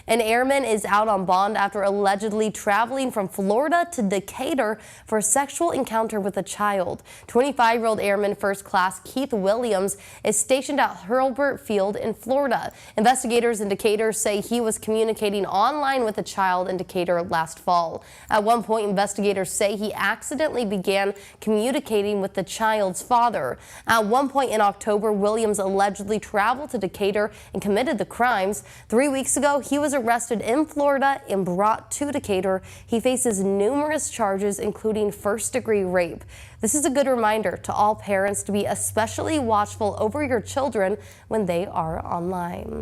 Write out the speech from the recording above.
An airman is out on bond after allegedly traveling from Florida to Decatur for a sexual encounter with a child. 25-year-old Airman First Class Keith Williams is stationed at Hurlburt Field in Florida. Investigators in Decatur say he was communicating online with a child in Decatur last fall. At one point, investigators say he accidentally began communicating with the child's father. At one point in October, Williams allegedly traveled to Decatur and committed the crimes. 3 weeks ago, he was arrested in Florida and brought to Decatur. He faces numerous charges, including first-degree rape. This is a good reminder to all parents to be especially watchful over your children when they are online.